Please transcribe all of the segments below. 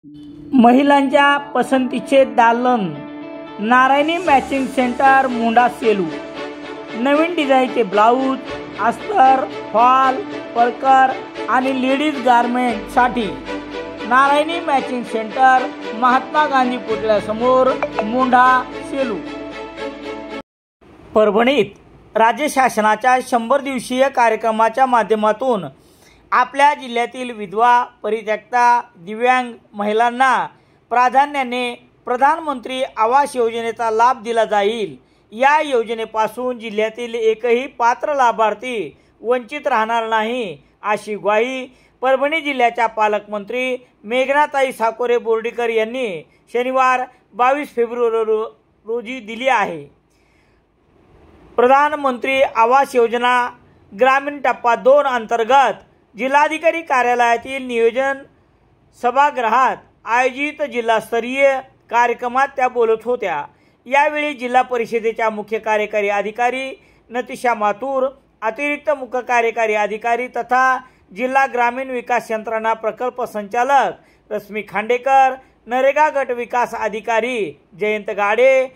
महिलांच्या पसंतीचे दालन, नारायणी मॅचिंग सेंटर, मुंडा सेलू। नवीन डिझाईनचे ब्लाऊज, अस्तर, फॉल, परकर आणि लेडीज गारमेंटसाठी नारायणी मॅचिंग सेंटर, महात्मा गांधी पुतळ्यासमोर, मुंडा सेलू। परभणीत राज्य शासनाच्या 100 दिवसीय कार्यक्रमाच्या माध्यमातून आपल्या जिल्ह्यातील विधवा, परित्यक्ता, दिव्यांग महिलांना प्राधान्याने प्रधानमंत्री आवास योजनेचा लाभ दिला जाईल। या योजनेपासून जिल्ह्यातील एकही पात्र लाभार्थी वंचित राहणार नाही, अशी ग्वाही परभणी जिल्ह्याच्या पालकमंत्री मेघनाताई साकोरे बोर्डीकर यांनी शनिवार 22 फेब्रुवारी रोजी दिली आहे। प्रधानमंत्री आवास योजना ग्रामीण टप्पा 2 अंतर्गत जिल्हाधिकारी कार्यालयातील नियोजन सभागृहात आयोजित जिल्हास्तरीय कार्यक्रमात त्या बोलत होत्या। यावेळी जिल्हा परिषदेच्या मुख्य कार्यकारी अधिकारी नतिशा माथुर, अतिरिक्त मुख्य कार्यकारी अधिकारी तथा जिल्हा ग्रामीण विकास यंत्रणा प्रकल्प संचालक रश्मी खांडेकर, नरेगा गट विकास अधिकारी जयंत गाडे,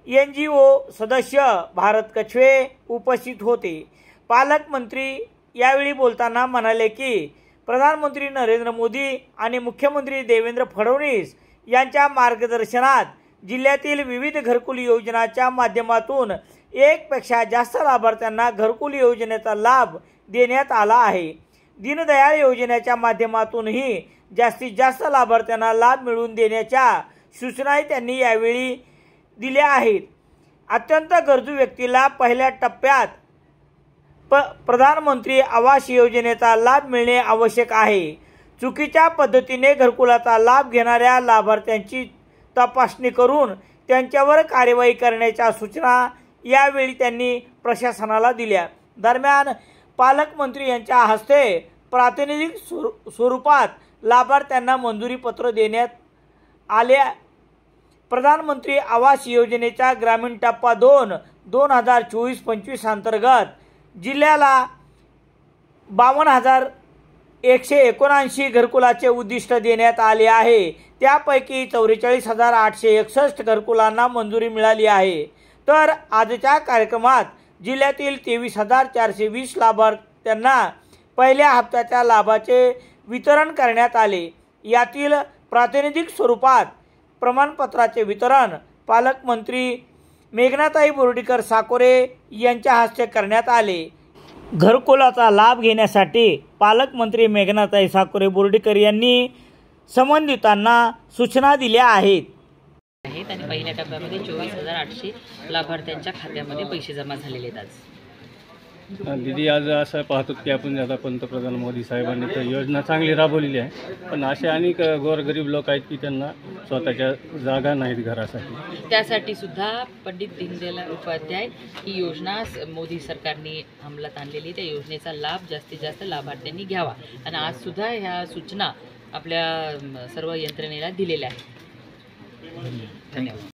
NGO सदस्य भारत कछवे उपस्थित होते। पालकमंत्री यावेळी बोलताना म्हणाले की प्रधानमंत्री नरेंद्र मोदी आणि मुख्यमंत्री देवेंद्र फडणवीस यांच्या मार्गदर्शनात जिल्ह्यातील विविध घरकुल योजनांच्या माध्यमातून 1 पेक्षा जास्त लाभार्थ्यांना घरकुल योजनेचा लाभ देण्यात आला आहे। दीनदयाळ योजनेच्या माध्यमातूनही जास्तीत जास्त लाभार्थ्यांना लाभ मिळवून देण्याच्या सूचनाही त्यांनी यावेळी दिल्या आहेत। अत्यंत गरजू व्यक्तीला पहिल्या टप्प्यात प्रधानमंत्री आवास योजनेचा लाभ मिळणे आवश्यक आहे। चुकीच्या पद्धतीने घरकुलाचा लाभ घेणाऱ्या लाभार्थ्यांची तपासणी करून त्यांच्यावर कार्यवाही करण्याच्या सूचना यावेळी त्यांनी प्रशासनाला दिल्या। दरम्यान पालकमंत्री यांच्या हस्ते प्रातिनिधिक स्वरूपात लाभार्थ्यांना मंजुरी पत्र देण्यात आले। प्रधानमंत्री आवास योजनेच्या ग्रामीण टप्पा 2 2024-25 अंतर्गत जिल्ह्याला 52,179 घरकुलाचे उद्दिष्ट देण्यात आले आहे। त्यापैकी 44,861 घरकुलांना मंजुरी मिळाली आहे। तर आजच्या कार्यक्रमात जिल्ह्यातील 23,420 लाभार्थ्यांना पहिल्या हप्त्याच्या लाभाचे वितरण करण्यात आले। यातील प्रातिनिधिक स्वरूपात प्रमाणपत्राचे वितरण पालकमंत्री मेघनाताई बोर्डीकर साकोरे यांच्या हस्ते करण्यात आले। घरकुलाचा लाभ घेण्यासाठी पालकमंत्री मेघनाताई साकोरे बोर्डीकर यांनी संबंधितांना सूचना दिल्या आहेत। आणि पहिल्या टप्प्यामध्ये 24,800 लाभार्थ्यांच्या खात्यामध्ये पैसे जमा झालेले आहेत। दीदी, आज असं पाहतो की आपण आता पंतप्रधान मोदी साहेबांनी तर योजना चांगली राबवलेली आहे, पण असे अनेक गोरगरीब लोक आहेत की त्यांना स्वतःच्या जागा नाहीत घरासाठी। त्यासाठी सुद्धा पंडित दीनदयाळ उपाध्याय ही योजना मोदी सरकारने अंमलात आणलेली, त्या योजनेचा लाभ जास्तीत जास्त लाभार्थ्यांनी घ्यावा। आणि आज सुद्धा ह्या सूचना आपल्या सर्व यंत्रणेला दिलेल्या आहेत। धन्यवाद।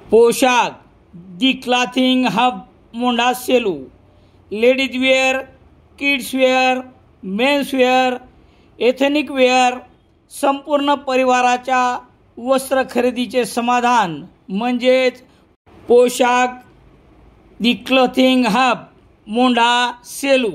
Poshak the clothing hub, Munda Selu. Ladies wear, kids wear, men's wear, ethnic wear, संपूर्ण परिवाराच्या वस्त्र खरेदीचे समाधान म्हणजेच Poshak the clothing hub, Munda Selu.